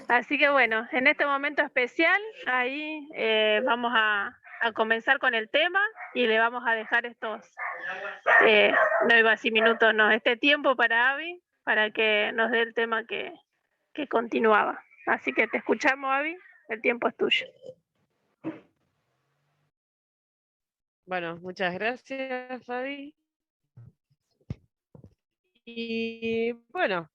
Así que bueno, en este momento especial, ahí vamos a comenzar con el tema y le vamos a dejar no iba a decir minutos, no, este tiempo para Avi, para que nos dé el tema que continuaba. Así que te escuchamos, Avi, el tiempo es tuyo. Bueno, muchas gracias, Fabi. Y bueno,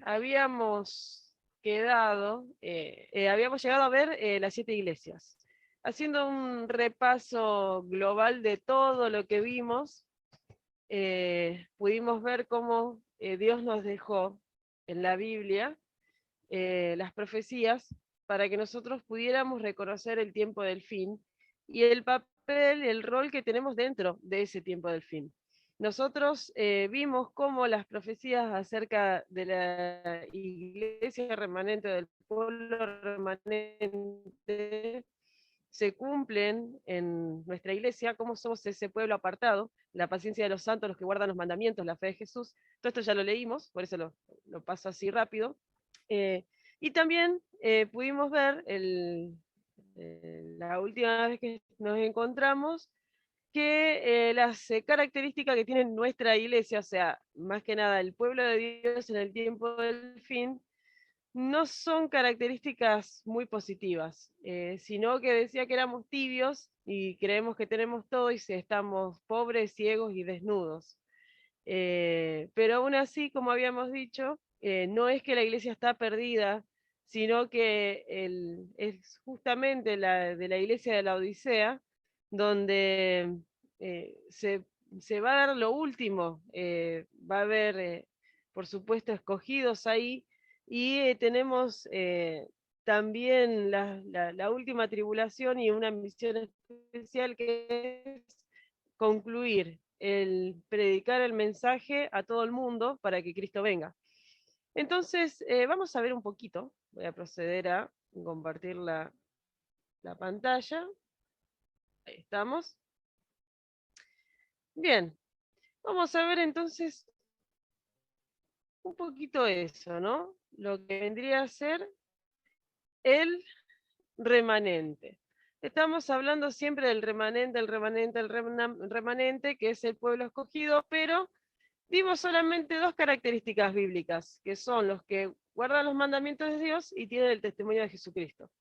habíamos habíamos llegado a ver las 7 iglesias. Haciendo un repaso global de todo lo que vimos, pudimos ver cómo Dios nos dejó en la Biblia las profecías para que nosotros pudiéramos reconocer el tiempo del fin y el papel, el rol que tenemos dentro de ese tiempo del fin. Nosotros vimos cómo las profecías acerca de la iglesia remanente, del pueblo remanente, se cumplen en nuestra iglesia, cómo somos ese pueblo apartado, la paciencia de los santos, los que guardan los mandamientos, la fe de Jesús. Todo esto ya lo leímos, por eso lo paso así rápido. Y también pudimos ver la última vez que nos encontramos que las características que tiene nuestra iglesia, o sea, más que nada el pueblo de Dios en el tiempo del fin, no son características muy positivas, sino que decía que éramos tibios y creemos que tenemos todo y estamos pobres, ciegos y desnudos. Pero aún así, como habíamos dicho, no es que la iglesia está perdida, sino que es justamente de la iglesia de la Odisea, donde se va a dar lo último, va a haber, por supuesto, escogidos ahí, y tenemos también la última tribulación y una misión especial que es concluir el predicar el mensaje a todo el mundo para que Cristo venga. Entonces, vamos a ver un poquito. Voy a proceder a compartir la pantalla. Ahí estamos. Bien, vamos a ver entonces un poquito eso, ¿no? Lo que vendría a ser el remanente. Estamos hablando siempre del remanente, remanente, que es el pueblo escogido, pero dimos solamente dos características bíblicas, que son los que guardan los mandamientos de Dios y tienen el testimonio de Jesucristo.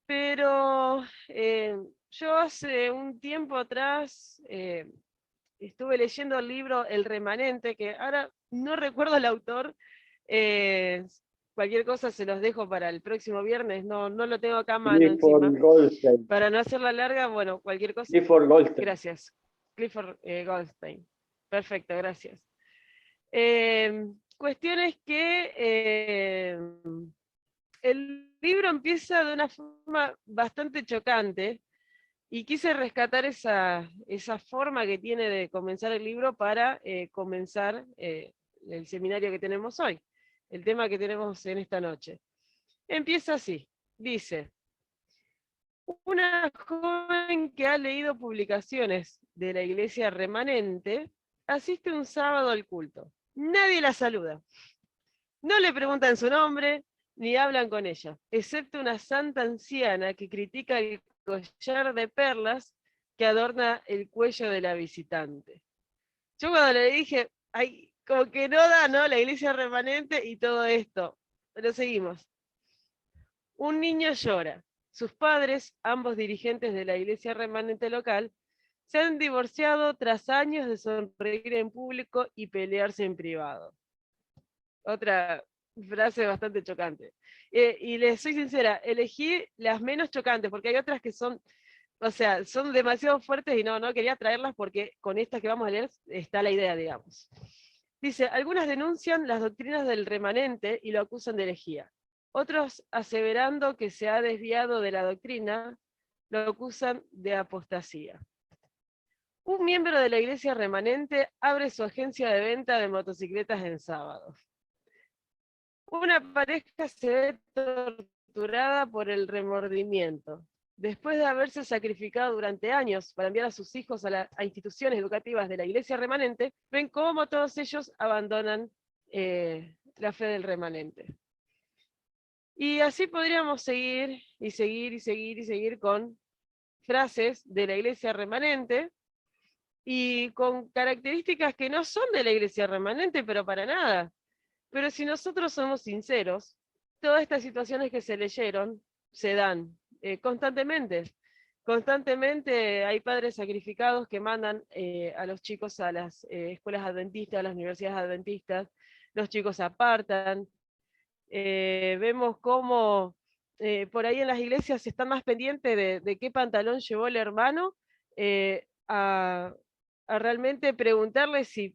Pero yo hace un tiempo atrás estuve leyendo el libro El Remanente, que ahora no recuerdo el autor, eh, cualquier cosa se los dejo para el próximo viernes, no lo tengo acá a mano encima. Clifford Goldstein. Para no hacerla larga, bueno, cualquier cosa. Clifford Goldstein. Gracias. Clifford Goldstein. Perfecto, gracias. Cuestión es que el libro empieza de una forma bastante chocante y quise rescatar esa forma que tiene de comenzar el libro para comenzar el seminario que tenemos hoy, el tema que tenemos en esta noche. Empieza así, dice: una joven que ha leído publicaciones de la iglesia remanente asiste un sábado al culto. Nadie la saluda. No le preguntan su nombre ni hablan con ella, excepto una santa anciana que critica el collar de perlas que adorna el cuello de la visitante. Yo cuando le dije, ay, como que no da, ¿no? La iglesia remanente y todo esto. Pero seguimos. Un niño llora. Sus padres, ambos dirigentes de la iglesia remanente local, se han divorciado tras años de sonreír en público y pelearse en privado. Otra frase bastante chocante. Y les soy sincera, elegí las menos chocantes, porque hay otras que son, o sea, son demasiado fuertes y no quería traerlas porque con estas que vamos a leer está la idea, digamos. Dice, algunas denuncian las doctrinas del remanente y lo acusan de herejía. Otros, aseverando que se ha desviado de la doctrina, lo acusan de apostasía. Un miembro de la iglesia remanente abre su agencia de venta de motocicletas en sábados. Una pareja se ve torturada por el remordimiento. Después de haberse sacrificado durante años para enviar a sus hijos a instituciones educativas de la iglesia remanente, ven cómo todos ellos abandonan la fe del remanente. Y así podríamos seguir y seguir y seguir y seguir con frases de la iglesia remanente y con características que no son de la iglesia remanente, pero para nada. Pero si nosotros somos sinceros, todas estas situaciones que se leyeron se dan constantemente. Constantemente hay padres sacrificados que mandan a los chicos a las escuelas adventistas, a las universidades adventistas, los chicos se apartan, vemos cómo por ahí en las iglesias están más pendientes de qué pantalón llevó el hermano, a realmente preguntarle si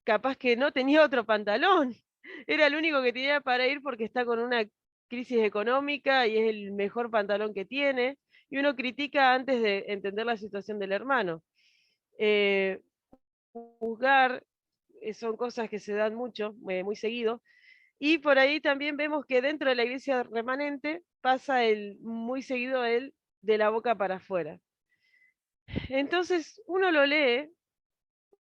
capaz que no tenía otro pantalón. Era el único que tenía para ir porque está con una crisis económica y es el mejor pantalón que tiene. Y uno critica antes de entender la situación del hermano. Eh, Juzgar son cosas que se dan mucho, muy seguido. Y por ahí también vemos que dentro de la iglesia remanente pasa muy seguido el de la boca para afuera. Entonces uno lo lee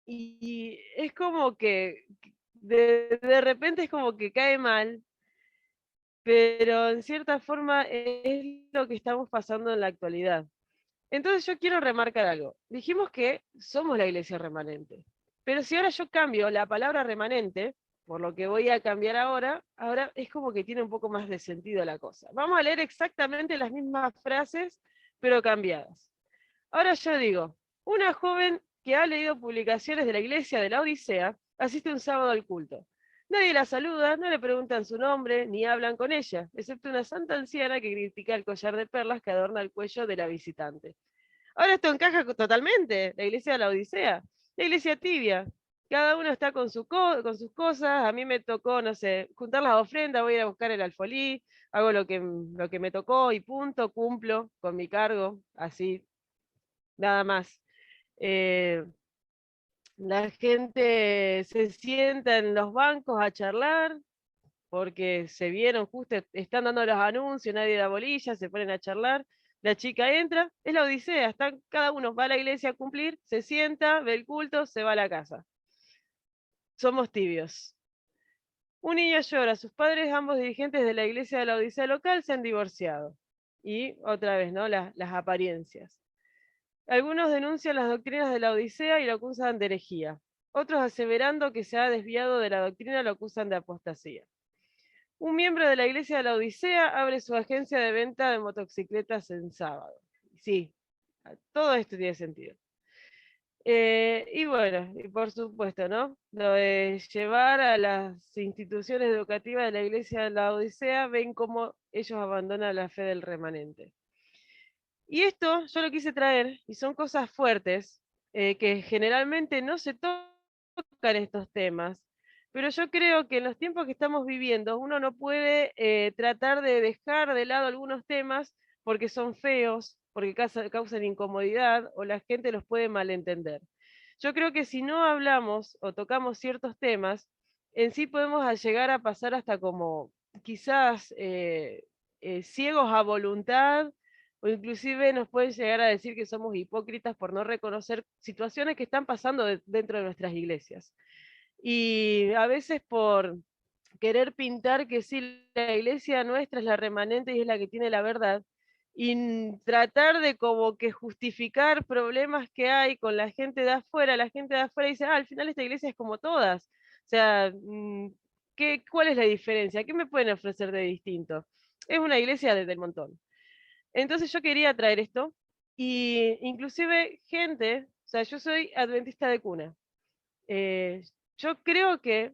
y es como que de repente es como que cae mal, pero en cierta forma es lo que estamos pasando en la actualidad. Entonces yo quiero remarcar algo. Dijimos que somos la iglesia remanente, pero si ahora yo cambio la palabra remanente, por lo que voy a cambiar ahora es como que tiene un poco más de sentido la cosa. Vamos a leer exactamente las mismas frases, pero cambiadas. Ahora yo digo, una joven que ha leído publicaciones de la iglesia de la Odisea asiste un sábado al culto. Nadie la saluda, no le preguntan su nombre, ni hablan con ella, excepto una santa anciana que critica el collar de perlas que adorna el cuello de la visitante. Ahora esto encaja totalmente, la iglesia de la Odisea, la iglesia tibia. Cada uno está con con sus cosas, a mí me tocó, no sé, juntar las ofrendas, voy a ir a buscar el alfolí, hago lo que me tocó y punto, cumplo con mi cargo, así, nada más. Eh, la gente se sienta en los bancos a charlar, porque se vieron justo, están dando los anuncios, nadie da bolilla, se ponen a charlar. La chica entra, es la odisea, cada uno va a la iglesia a cumplir, se sienta, ve el culto, se va a la casa. Somos tibios. Un niño llora, sus padres, ambos dirigentes de la iglesia de la odisea local, se han divorciado. Y otra vez, ¿no? Las apariencias. Algunos denuncian las doctrinas de la Odisea y lo acusan de herejía. Otros, aseverando que se ha desviado de la doctrina, lo acusan de apostasía. Un miembro de la iglesia de la Odisea abre su agencia de venta de motocicletas en sábado. Sí, todo esto tiene sentido. Y bueno, y por supuesto, ¿no? Lo de llevar a las instituciones educativas de la iglesia de la Odisea, ven cómo ellos abandonan la fe del remanente. Y esto yo lo quise traer, y son cosas fuertes, que generalmente no se tocan estos temas, pero yo creo que en los tiempos que estamos viviendo uno no puede tratar de dejar de lado algunos temas porque son feos, porque causan incomodidad o la gente los puede malentender. Yo creo que si no hablamos o tocamos ciertos temas, en sí podemos llegar a pasar hasta como quizás ciegos a voluntad, o inclusive nos pueden llegar a decir que somos hipócritas por no reconocer situaciones que están pasando dentro de nuestras iglesias. Y a veces por querer pintar que sí, la iglesia nuestra es la remanente y es la que tiene la verdad, y tratar de como que justificar problemas que hay con la gente de afuera dice, al final esta iglesia es como todas. O sea, ¿cuál es la diferencia? ¿Qué me pueden ofrecer de distinto? Es una iglesia desde el montón. Entonces yo quería traer esto, y inclusive gente, o sea, yo soy adventista de cuna. Eh, yo creo que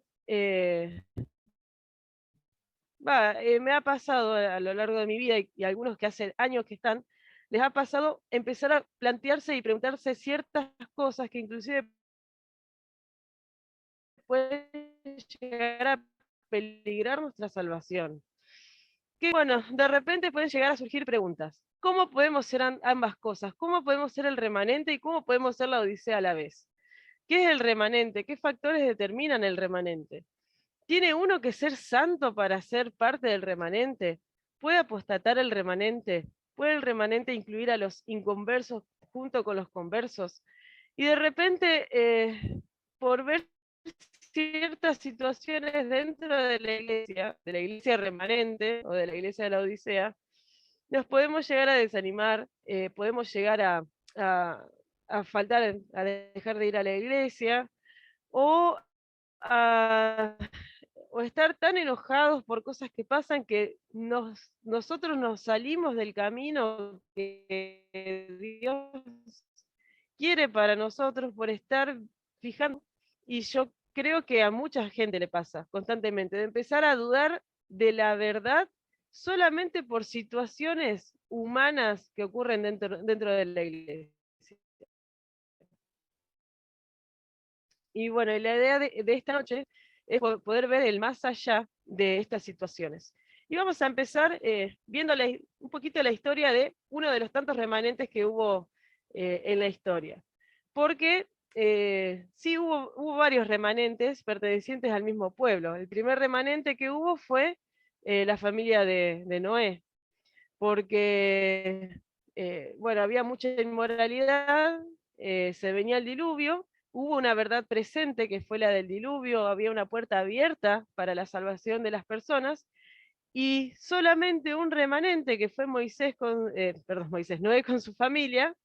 me ha pasado a lo largo de mi vida y algunos que hace años que están, les ha pasado empezar a plantearse y preguntarse ciertas cosas que inclusive pueden llegar a peligrar nuestra salvación. Que bueno, de repente pueden llegar a surgir preguntas. ¿Cómo podemos ser ambas cosas? ¿Cómo podemos ser el remanente y cómo podemos ser la odisea a la vez? ¿Qué es el remanente? ¿Qué factores determinan el remanente? ¿Tiene uno que ser santo para ser parte del remanente? ¿Puede apostatar el remanente? ¿Puede el remanente incluir a los inconversos junto con los conversos? Y de repente, por ver ciertas situaciones dentro de la iglesia remanente o de la iglesia de la Odisea, nos podemos llegar a desanimar, podemos llegar a, a faltar, a dejar de ir a la iglesia, o a o estar tan enojados por cosas que pasan que nosotros nos salimos del camino que Dios quiere para nosotros por estar fijando. Y yo creo que a mucha gente le pasa constantemente, de empezar a dudar de la verdad solamente por situaciones humanas que ocurren dentro de la iglesia. Y bueno, la idea de esta noche es poder ver el más allá de estas situaciones. Y vamos a empezar viendo un poquito la historia de uno de los tantos remanentes que hubo en la historia. Porque sí hubo varios remanentes pertenecientes al mismo pueblo. El primer remanente que hubo fue la familia de Noé, porque bueno, había mucha inmoralidad, se venía el diluvio, hubo una verdad presente que fue la del diluvio, había una puerta abierta para la salvación de las personas, y solamente un remanente que fue Noé con su familia,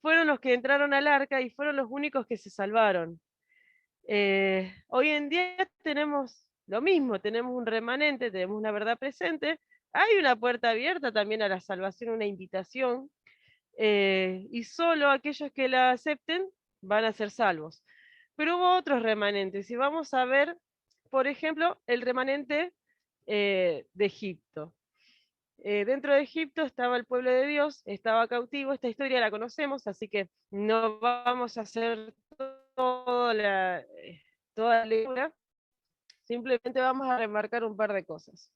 fueron los que entraron al arca y fueron los únicos que se salvaron. Hoy en día tenemos lo mismo, tenemos un remanente, tenemos una verdad presente, hay una puerta abierta también a la salvación, una invitación, y solo aquellos que la acepten van a ser salvos. Pero hubo otros remanentes, y vamos a ver, por ejemplo, el remanente de Egipto. Dentro de Egipto estaba el pueblo de Dios, estaba cautivo, esta historia la conocemos, así que no vamos a hacer toda toda la lectura, simplemente vamos a remarcar un par de cosas.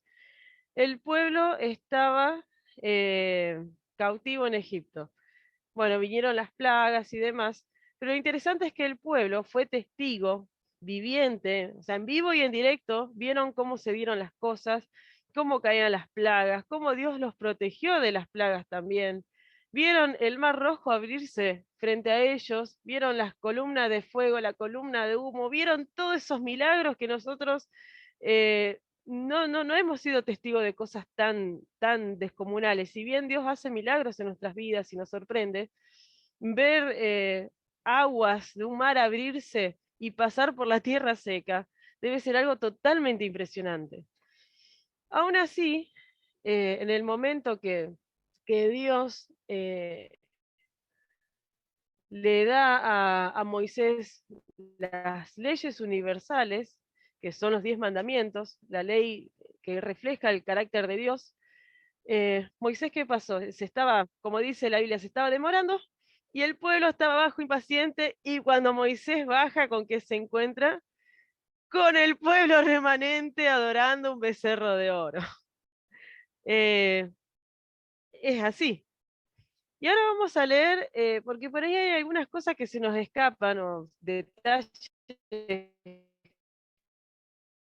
El pueblo estaba cautivo en Egipto. Bueno, vinieron las plagas y demás, pero lo interesante es que el pueblo fue testigo viviente, o sea, en vivo y en directo, vieron cómo se dieron las cosas, cómo caían las plagas, cómo Dios los protegió de las plagas también. Vieron el mar rojo abrirse frente a ellos, vieron las columnas de fuego, la columna de humo, vieron todos esos milagros que nosotros no hemos sido testigos de cosas tan descomunales. Si bien Dios hace milagros en nuestras vidas y nos sorprende, ver aguas de un mar abrirse y pasar por la tierra seca debe ser algo totalmente impresionante. Aún así, en el momento que Dios le da a Moisés las leyes universales, que son los 10 mandamientos, la ley que refleja el carácter de Dios, Moisés, ¿qué pasó? Se estaba, como dice la Biblia, se estaba demorando y el pueblo estaba abajo impaciente, y cuando Moisés baja, ¿con qué se encuentra? Con el pueblo remanente adorando un becerro de oro. Es así. Y ahora vamos a leer, porque por ahí hay algunas cosas que se nos escapan, o detalles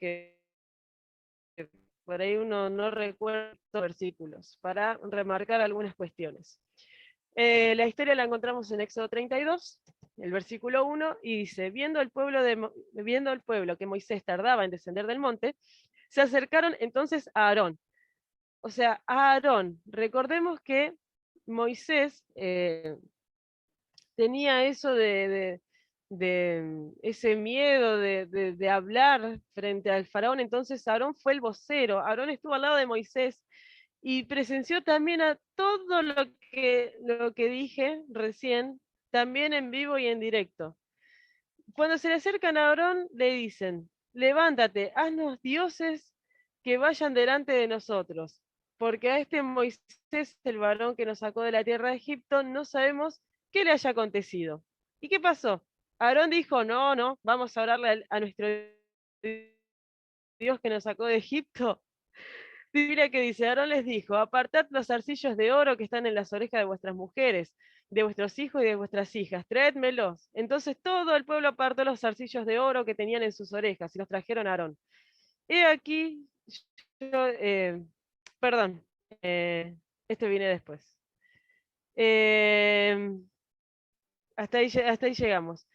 que por ahí uno no recuerda los versículos, para remarcar algunas cuestiones. La historia la encontramos en Éxodo 32, el versículo 1, y dice, viendo el pueblo que Moisés tardaba en descender del monte, se acercaron entonces a Aarón. O sea, a Aarón. Recordemos que Moisés tenía eso de ese miedo de hablar frente al faraón, entonces Aarón fue el vocero, Aarón estuvo al lado de Moisés y presenció también a todo lo que dije recién, también en vivo y en directo. Cuando se le acercan a Aarón, le dicen, levántate, haznos dioses que vayan delante de nosotros, porque a este Moisés, el varón que nos sacó de la tierra de Egipto, no sabemos qué le haya acontecido. ¿Y qué pasó? Aarón dijo, no, vamos a orarle a nuestro Dios que nos sacó de Egipto. Mira que dice, Aarón les dijo, apartad los zarcillos de oro que están en las orejas de vuestras mujeres, de vuestros hijos y de vuestras hijas, traédmelos. Entonces todo el pueblo apartó los zarcillos de oro que tenían en sus orejas y los trajeron a Aarón. He aquí, yo, perdón, esto viene después. Hasta ahí llegamos.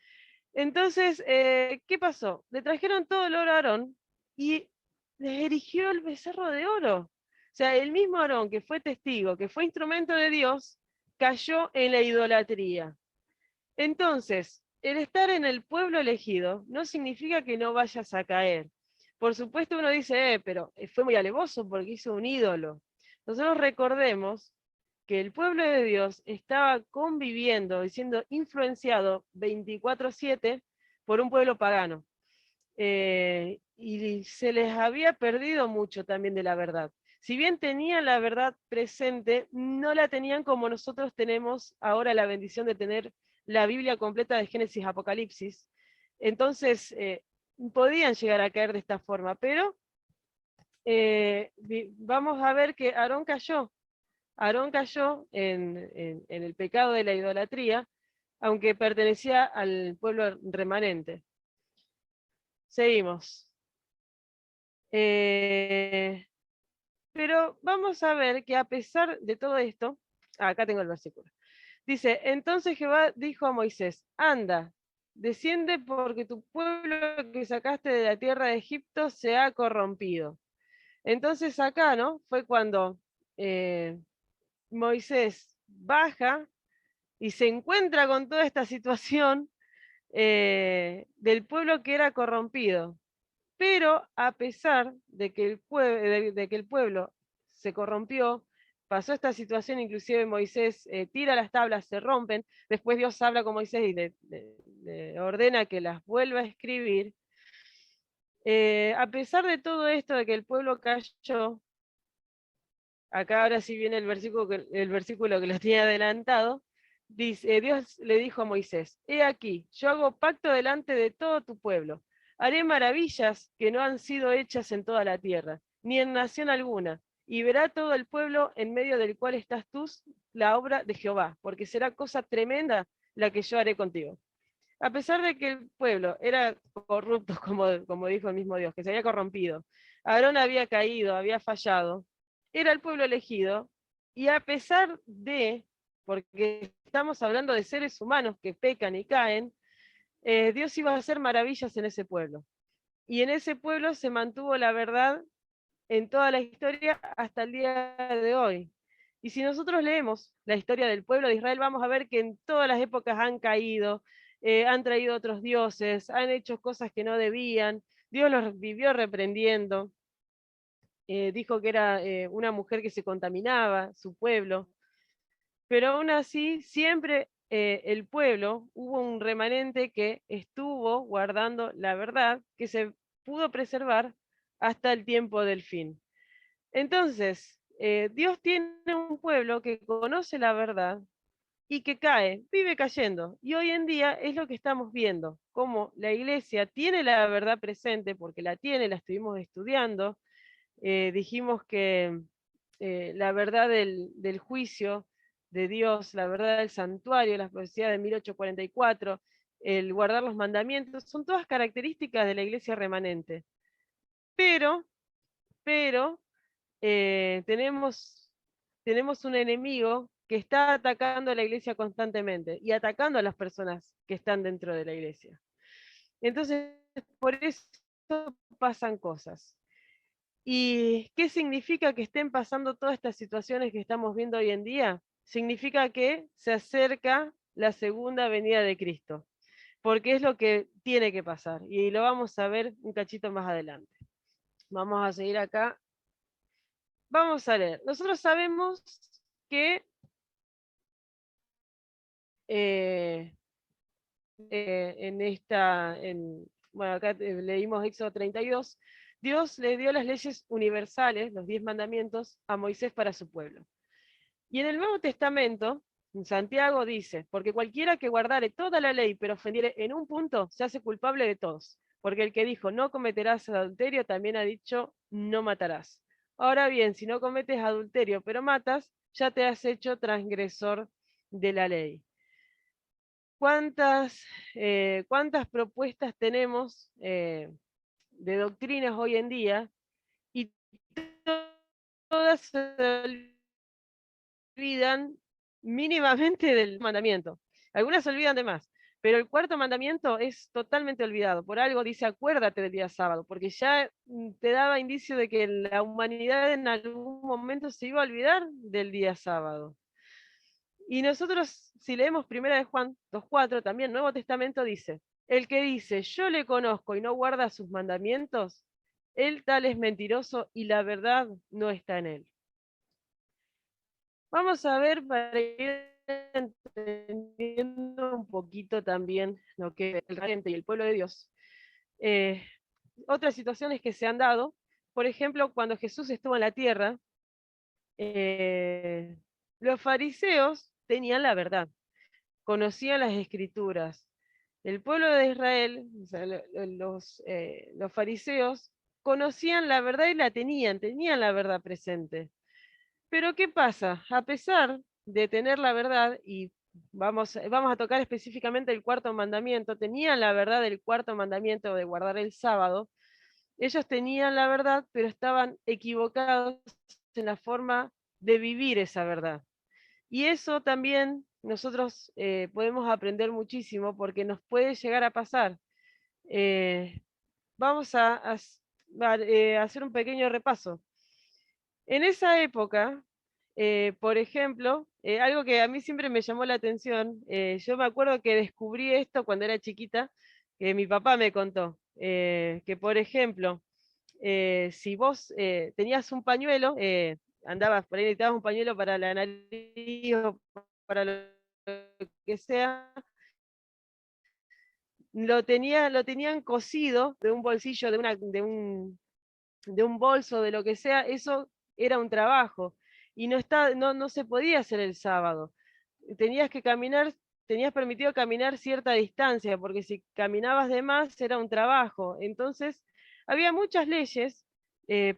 Entonces, ¿qué pasó? Le trajeron todo el oro a Aarón y les erigió el becerro de oro. O sea, el mismo Aarón que fue testigo, que fue instrumento de Dios, cayó en la idolatría. Entonces, el estar en el pueblo elegido no significa que no vayas a caer. Por supuesto uno dice, pero fue muy alevoso porque hizo un ídolo. Nosotros recordemos que el pueblo de Dios estaba conviviendo y siendo influenciado 24/7 por un pueblo pagano. Y se les había perdido mucho también de la verdad. Si bien tenían la verdad presente, no la tenían como nosotros tenemos ahora la bendición de tener la Biblia completa de Génesis a Apocalipsis. Entonces, podían llegar a caer de esta forma, pero vamos a ver que Aarón cayó. Aarón cayó en el pecado de la idolatría, aunque pertenecía al pueblo remanente. Seguimos. Pero vamos a ver que a pesar de todo esto, acá tengo el versículo. Dice, entonces Jehová dijo a Moisés, anda, desciende porque tu pueblo que sacaste de la tierra de Egipto se ha corrompido. Entonces acá, ¿no? Fue cuando Moisés baja y se encuentra con toda esta situación del pueblo que era corrompido. Pero a pesar de que el pueblo se corrompió, pasó esta situación, inclusive Moisés tira las tablas, se rompen, después Dios habla con Moisés y le ordena que las vuelva a escribir. A pesar de todo esto, de que el pueblo cayó, acá ahora sí viene el versículo que lo tiene adelantado, dice, Dios le dijo a Moisés, he aquí, yo hago pacto delante de todo tu pueblo, haré maravillas que no han sido hechas en toda la tierra, ni en nación alguna, y verá todo el pueblo en medio del cual estás tú la obra de Jehová, porque será cosa tremenda la que yo haré contigo. A pesar de que el pueblo era corrupto, como dijo el mismo Dios, que se había corrompido, Aarón había caído, había fallado, era el pueblo elegido, y a pesar de, porque estamos hablando de seres humanos que pecan y caen, Dios iba a hacer maravillas en ese pueblo. Y en ese pueblo se mantuvo la verdad en toda la historia hasta el día de hoy. Y si nosotros leemos la historia del pueblo de Israel, vamos a ver que en todas las épocas han caído, han traído otros dioses, han hecho cosas que no debían, Dios los vivió reprendiendo, dijo que era una mujer que se contaminaba, su pueblo, pero aún así siempre el pueblo, hubo un remanente que estuvo guardando la verdad, que se pudo preservar hasta el tiempo del fin. Entonces, Dios tiene un pueblo que conoce la verdad y que cae, vive cayendo. Y hoy en día es lo que estamos viendo, cómo la iglesia tiene la verdad presente, porque la tiene, la estuvimos estudiando. Dijimos que la verdad del juicio de Dios, la verdad del santuario, las profecías de 1844, el guardar los mandamientos, son todas características de la iglesia remanente. Pero, pero, tenemos un enemigo que está atacando a la iglesia constantemente y atacando a las personas que están dentro de la iglesia. Entonces, por eso pasan cosas. ¿Y qué significa que estén pasando todas estas situaciones que estamos viendo hoy en día? Significa que se acerca la segunda venida de Cristo, porque es lo que tiene que pasar y lo vamos a ver un cachito más adelante. Vamos a seguir acá. Vamos a leer. Nosotros sabemos que eh, bueno, acá leímos Éxodo 32, Dios le dio las leyes universales, los 10 mandamientos, a Moisés para su pueblo. Y en el Nuevo Testamento, en Santiago dice, porque cualquiera que guardare toda la ley, pero ofendiere en un punto, se hace culpable de todos. Porque el que dijo, no cometerás adulterio, también ha dicho, no matarás. Ahora bien, si no cometes adulterio, pero matas, ya te has hecho transgresor de la ley. ¿Cuántas propuestas tenemos de doctrinas hoy en día? Y todas se olvidan mínimamente del mandamiento. Algunas se olvidan de más, Pero el cuarto mandamiento es totalmente olvidado. Por algo dice, acuérdate del día sábado, porque ya te daba indicio de que la humanidad en algún momento se iba a olvidar del día sábado. Y nosotros, si leemos 1 de Juan 2:4, también Nuevo Testamento dice, el que dice, yo le conozco y no guarda sus mandamientos, él tal es mentiroso y la verdad no está en él. Vamos a ver para ir entendiendo un poquito también lo que es el remanente y el pueblo de Dios. Otras situaciones que se han dado, por ejemplo, cuando Jesús estuvo en la tierra, los fariseos tenían la verdad, conocían las escrituras. El pueblo de Israel, o sea, los fariseos, conocían la verdad y la tenían la verdad presente. Pero ¿qué pasa? A pesar de tener la verdad, y vamos a tocar específicamente el cuarto mandamiento, tenían la verdad del cuarto mandamiento de guardar el sábado, ellos tenían la verdad, pero estaban equivocados en la forma de vivir esa verdad. Y eso también nosotros podemos aprender muchísimo porque nos puede llegar a pasar. Vamos a hacer un pequeño repaso. En esa época, por ejemplo, algo que a mí siempre me llamó la atención, yo me acuerdo que descubrí esto cuando era chiquita, que mi papá me contó, que por ejemplo, si vos tenías un pañuelo, andabas por ahí, necesitabas un pañuelo para la nariz o para lo que sea, lo tenían cosido de un bolsillo, de un bolso, de lo que sea, eso era un trabajo. Y no se podía hacer el sábado. Tenías que caminar, tenías permitido caminar cierta distancia, porque si caminabas de más era un trabajo. Entonces, había muchas leyes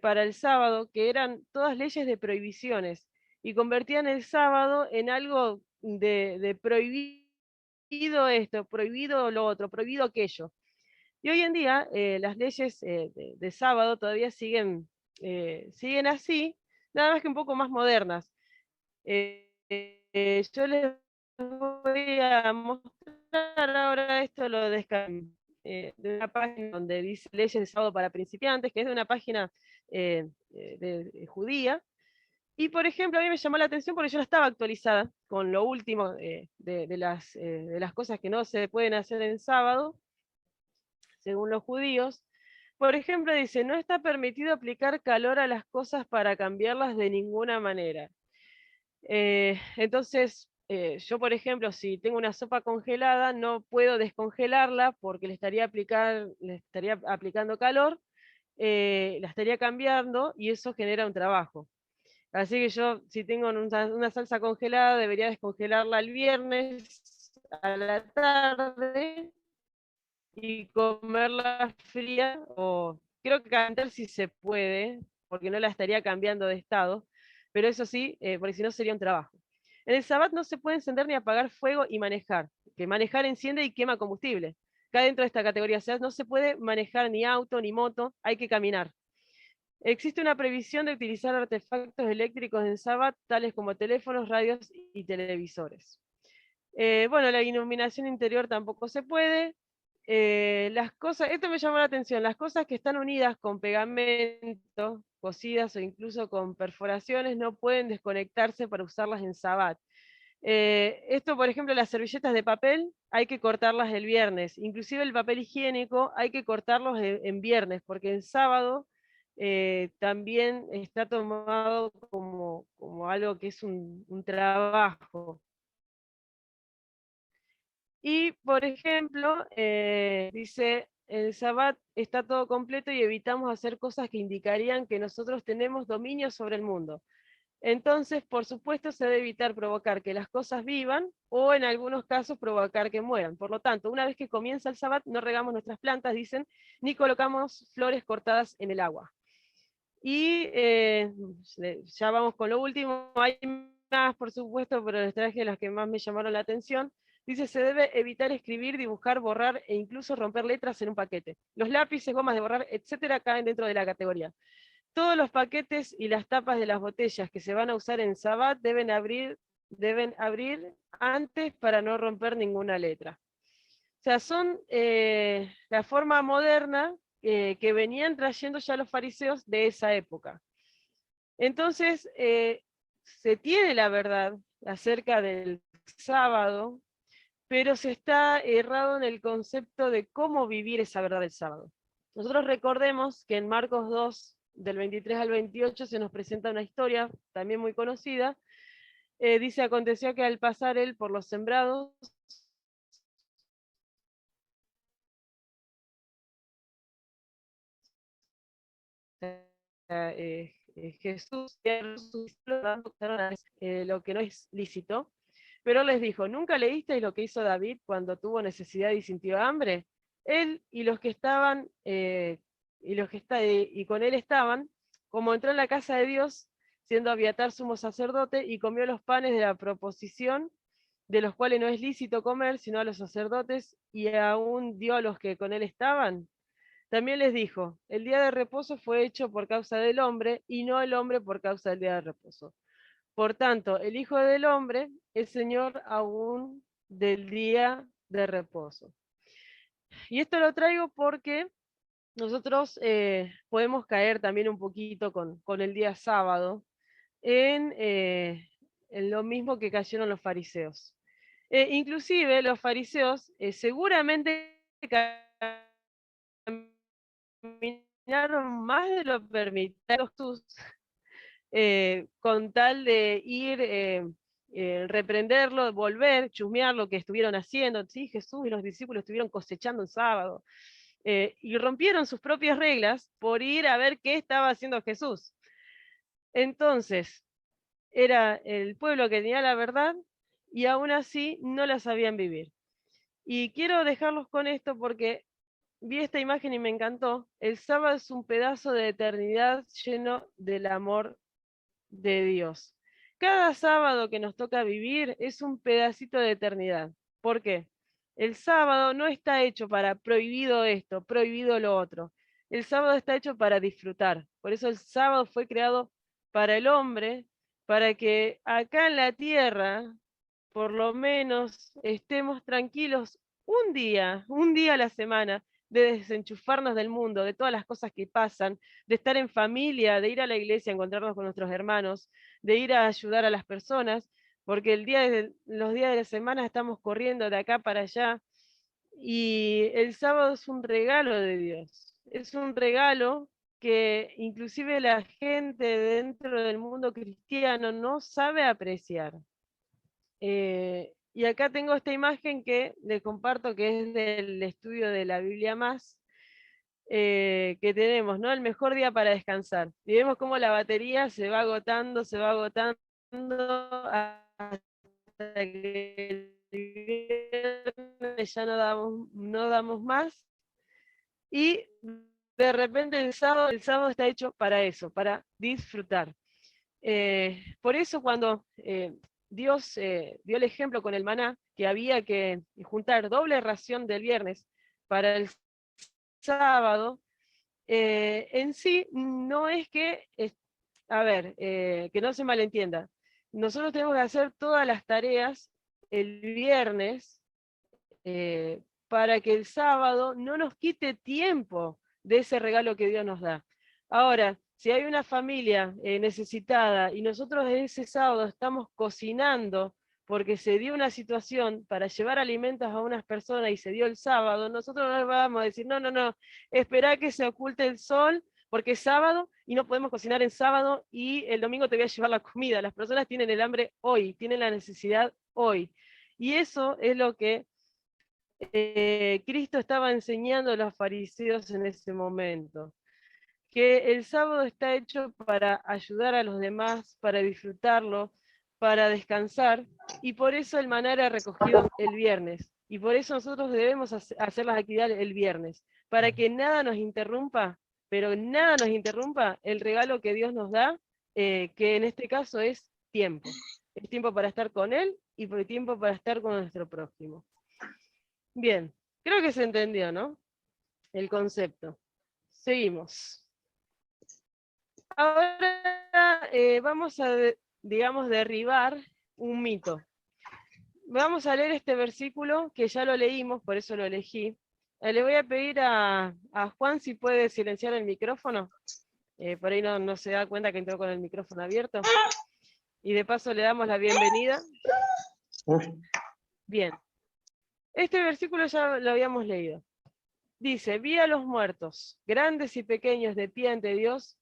para el sábado que eran todas leyes de prohibiciones y convertían el sábado en algo de prohibido esto, prohibido lo otro, prohibido aquello. Y hoy en día las leyes de sábado todavía siguen así, nada más que un poco más modernas. Yo les voy a mostrar ahora esto, lo descargué de una página donde dice leyes de sábado para principiantes, que es de una página judía. Y por ejemplo, a mí me llamó la atención porque yo no estaba actualizada con lo último de las cosas que no se pueden hacer en sábado, según los judíos. Por ejemplo, dice, no está permitido aplicar calor a las cosas para cambiarlas de ninguna manera. Entonces, yo, por ejemplo, si tengo una sopa congelada, no puedo descongelarla porque le estaría aplicando calor, la estaría cambiando y eso genera un trabajo. Así que yo, si tengo una salsa congelada, debería descongelarla el viernes a la tarde y comerla fría, o creo que calentar si se puede, porque no la estaría cambiando de estado, pero eso sí, porque si no sería un trabajo. En el Sabbat no se puede encender ni apagar fuego y manejar, que manejar enciende y quema combustible. Acá dentro de esta categoría, o sea, no se puede manejar ni auto ni moto, hay que caminar. Existe una prohibición de utilizar artefactos eléctricos en Sabbat, tales como teléfonos, radios y televisores. Bueno, la iluminación interior tampoco se puede. Esto me llamó la atención, las cosas que están unidas con pegamento, cosidas o incluso con perforaciones, no pueden desconectarse para usarlas en Sabbat. Esto, por ejemplo, las servilletas de papel hay que cortarlas el viernes, inclusive el papel higiénico hay que cortarlos en viernes, porque en sábado también está tomado como algo que es un trabajo. Y, por ejemplo, dice, el Sabbat está todo completo y evitamos hacer cosas que indicarían que nosotros tenemos dominio sobre el mundo. Entonces, por supuesto, se debe evitar provocar que las cosas vivan o en algunos casos provocar que mueran. Por lo tanto, una vez que comienza el Sabbat, no regamos nuestras plantas, dicen, ni colocamos flores cortadas en el agua. Y ya vamos con lo último, hay más, por supuesto, pero les traje las que más me llamaron la atención. Dice, se debe evitar escribir, dibujar, borrar e incluso romper letras en un paquete. Los lápices, gomas de borrar, etcétera, caen dentro de la categoría. Todos los paquetes y las tapas de las botellas que se van a usar en Sabbat deben abrir antes para no romper ninguna letra. sea, son la forma moderna que venían trayendo ya los fariseos de esa época. Entonces, se tiene la verdad acerca del sábado, pero se está errado en el concepto de cómo vivir esa verdad del sábado. Nosotros recordemos que en Marcos 2, del 23 al 28, se nos presenta una historia también muy conocida. Dice, aconteció que al pasar él por los sembrados, Jesús lo que no es lícito, pero les dijo, ¿nunca leísteis lo que hizo David cuando tuvo necesidad y sintió hambre? Él y los que estaban, y con él estaban, como entró en la casa de Dios, siendo Abiatar sumo sacerdote, y comió los panes de la proposición, de los cuales no es lícito comer, sino a los sacerdotes, y aún dio a los que con él estaban. También les dijo, el día de reposo fue hecho por causa del hombre, y no el hombre por causa del día de reposo. Por tanto, el Hijo del Hombre es Señor aún del día de reposo. Y esto lo traigo porque nosotros podemos caer también un poquito con el día sábado en lo mismo que cayeron los fariseos. Inclusive los fariseos seguramente caminaron más de lo permitido Jesús, con tal de ir, reprenderlo, volver, chusmear lo que estuvieron haciendo. Sí, Jesús y los discípulos estuvieron cosechando un sábado, y rompieron sus propias reglas por ir a ver qué estaba haciendo Jesús. Entonces, era el pueblo que tenía la verdad y aún así no la sabían vivir. Y quiero dejarlos con esto porque vi esta imagen y me encantó. El sábado es un pedazo de eternidad lleno del amor de Dios. Cada sábado que nos toca vivir es un pedacito de eternidad. ¿Por qué? El sábado no está hecho para prohibido esto, prohibido lo otro. El sábado está hecho para disfrutar. Por eso el sábado fue creado para el hombre, para que acá en la tierra, por lo menos, estemos tranquilos un día a la semana, de desenchufarnos del mundo, de todas las cosas que pasan, de estar en familia, de ir a la iglesia, encontrarnos con nuestros hermanos, de ir a ayudar a las personas, porque los días de la semana estamos corriendo de acá para allá, y el sábado es un regalo de Dios, es un regalo que inclusive la gente dentro del mundo cristiano no sabe apreciar. Y acá tengo esta imagen que les comparto, que es del estudio de la Biblia Más, que tenemos, ¿no? El mejor día para descansar. Y vemos cómo la batería se va agotando hasta que el viernes ya no damos más. Y de repente el sábado está hecho para eso, para disfrutar. Por eso cuando Dios dio el ejemplo con el maná, que había que juntar doble ración del viernes para el sábado, en sí no es que, a ver, que no se malentienda, nosotros tenemos que hacer todas las tareas el viernes, para que el sábado no nos quite tiempo de ese regalo que Dios nos da. Ahora, si hay una familia necesitada y nosotros ese sábado estamos cocinando porque se dio una situación para llevar alimentos a unas personas y se dio el sábado, nosotros no vamos a decir, no, no, no, espera que se oculte el sol porque es sábado y no podemos cocinar en sábado y el domingo te voy a llevar la comida. Las personas tienen el hambre hoy, tienen la necesidad hoy. Y eso es lo que Cristo estaba enseñando a los fariseos en ese momento, que el sábado está hecho para ayudar a los demás, para disfrutarlo, para descansar, y por eso el maná era recogido el viernes, y por eso nosotros debemos hacer las actividades el viernes, para que nada nos interrumpa, pero nada nos interrumpa el regalo que Dios nos da, que en este caso es tiempo. Es tiempo para estar con Él y por tiempo para estar con nuestro prójimo. Bien, creo que se entendió, ¿no? El concepto. Seguimos. Ahora vamos a, digamos, derribar un mito. vamos a leer este versículo que ya lo leímos, por eso lo elegí. Le voy a pedir a Juan si puede silenciar el micrófono. Por ahí no se da cuenta que entró con el micrófono abierto. Y de paso le damos la bienvenida. Bien. Este versículo ya lo habíamos leído. Dice, vi a los muertos, grandes y pequeños, de pie ante Dios,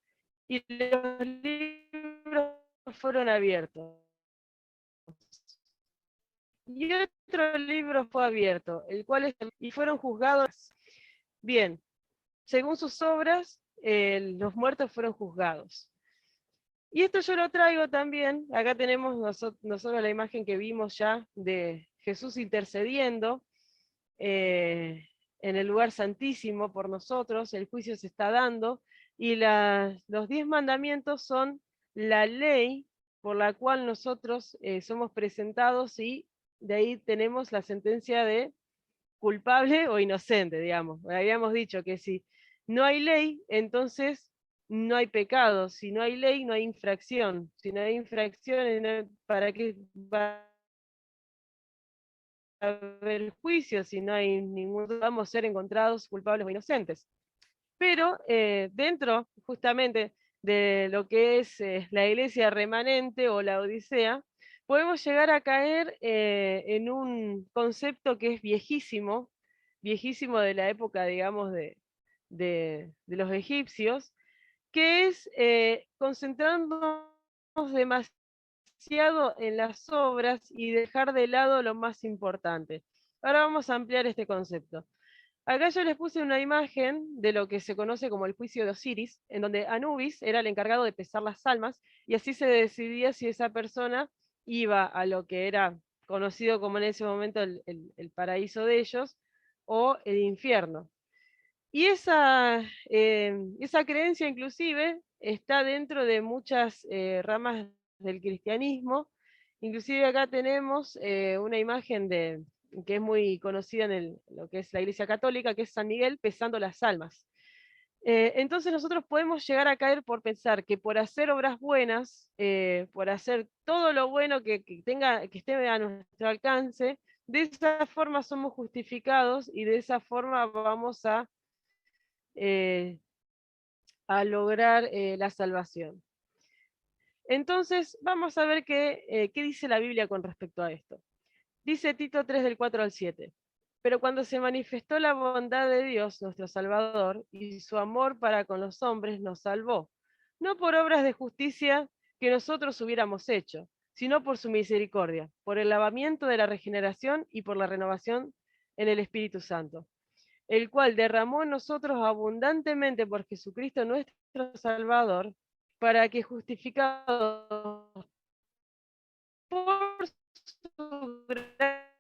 y los libros fueron abiertos. Y otro libro fue abierto, el cual y fueron juzgados. Bien, según sus obras, los muertos fueron juzgados. Y esto yo lo traigo también, acá tenemos nosotros la imagen que vimos ya de Jesús intercediendo en el lugar santísimo por nosotros, el juicio se está dando, y los 10 mandamientos son la ley por la cual nosotros somos presentados, y de ahí tenemos la sentencia de culpable o inocente, digamos. Habíamos dicho que si no hay ley, entonces no hay pecado. Si no hay ley, no hay infracción. Si no hay infracciones, ¿para qué va a haber juicio? Si no hay vamos a ser encontrados culpables o inocentes. Pero dentro justamente de lo que es la iglesia remanente o la Odisea, podemos llegar a caer en un concepto que es viejísimo, viejísimo de la época, digamos, de los egipcios, que es concentrarnos demasiado en las obras y dejar de lado lo más importante. Ahora vamos a ampliar este concepto. Acá yo les puse una imagen de lo que se conoce como el juicio de Osiris, en donde Anubis era el encargado de pesar las almas, y así se decidía si esa persona iba a lo que era conocido como en ese momento el paraíso de ellos, o el infierno. Y esa creencia inclusive está dentro de muchas ramas del cristianismo. Inclusive acá tenemos una imagen que es muy conocida en lo que es la Iglesia Católica, que es San Miguel pesando las almas. Entonces nosotros podemos llegar a caer por pensar que por hacer obras buenas, por hacer todo lo bueno que esté a nuestro alcance, de esa forma somos justificados y de esa forma vamos eh, a lograr la salvación. Entonces, vamos a ver qué dice la Biblia con respecto a esto. Dice Tito 3 del 4 al 7. Pero cuando se manifestó la bondad de Dios, nuestro Salvador, y su amor para con los hombres, nos salvó, no por obras de justicia que nosotros hubiéramos hecho, sino por su misericordia, por el lavamiento de la regeneración y por la renovación en el Espíritu Santo, el cual derramó en nosotros abundantemente por Jesucristo nuestro Salvador, para que justificados por su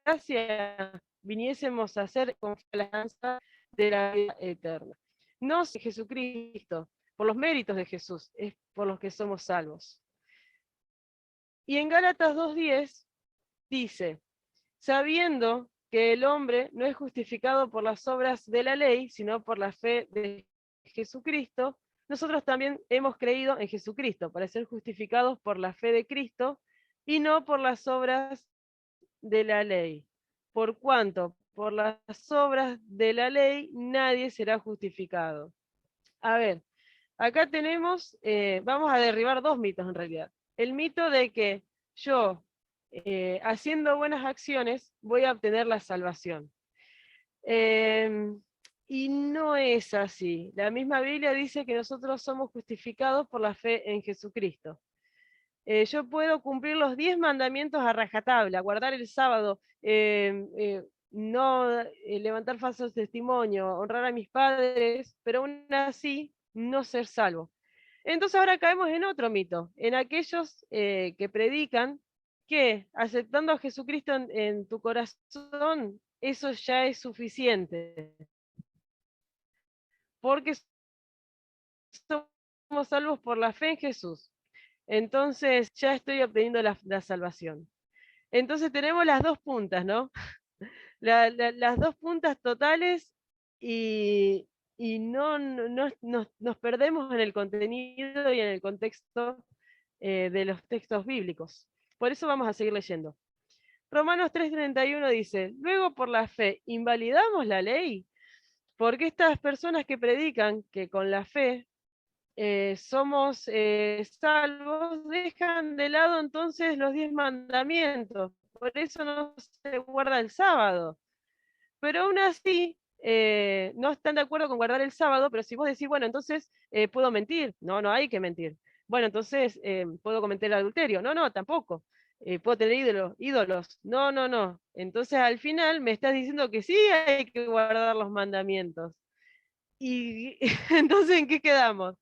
gracia viniésemos a ser confianza de la vida eterna. No es Jesucristo, por los méritos de Jesús, es por los que somos salvos. Y en Gálatas 2:10 dice, sabiendo que el hombre no es justificado por las obras de la ley, sino por la fe de Jesucristo, nosotros también hemos creído en Jesucristo para ser justificados por la fe de Cristo y no por las obras de la ley. Por cuanto por las obras de la ley nadie será justificado. A ver, acá tenemos, vamos a derribar dos mitos en realidad. El mito de que yo, haciendo buenas acciones, voy a obtener la salvación. Y no es así. La misma Biblia dice que nosotros somos justificados por la fe en Jesucristo. Yo puedo cumplir los 10 mandamientos a rajatabla, guardar el sábado, no levantar falsos testimonios, honrar a mis padres, pero aún así no ser salvo. Entonces ahora caemos en otro mito, en aquellos que predican que aceptando a Jesucristo en tu corazón, eso ya es suficiente, porque somos salvos por la fe en Jesús. Entonces ya estoy obteniendo la salvación. Entonces tenemos las dos puntas, ¿no? Las dos puntas totales y nos perdemos en el contenido y en el contexto de los textos bíblicos. Por eso vamos a seguir leyendo. Romanos 3:31 dice, luego por la fe, ¿invalidamos la ley? Porque estas personas que predican que con la fe somos salvos, dejan de lado entonces los 10 mandamientos. Por eso no se guarda el sábado. Pero aún así, no están de acuerdo con guardar el sábado, pero si vos decís, bueno, entonces puedo mentir. No, no hay que mentir. Bueno, entonces puedo cometer el adulterio. No, no, tampoco. Puedo tener ídolos. No, no, no. Entonces al final me estás diciendo que sí hay que guardar los mandamientos. Y entonces, ¿en qué quedamos?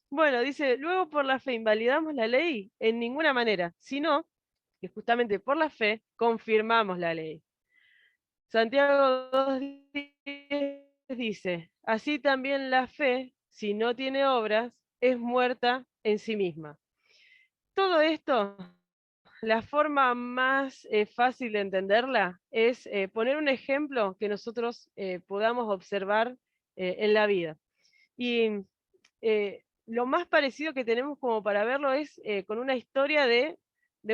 Bueno, dice, luego por la fe invalidamos la ley en ninguna manera, sino que justamente por la fe confirmamos la ley. Santiago 2:10 dice, así también la fe, si no tiene obras, es muerta en sí misma. Todo esto, la forma más fácil de entenderla es poner un ejemplo que nosotros podamos observar en la vida. Y lo más parecido que tenemos como para verlo es con una historia de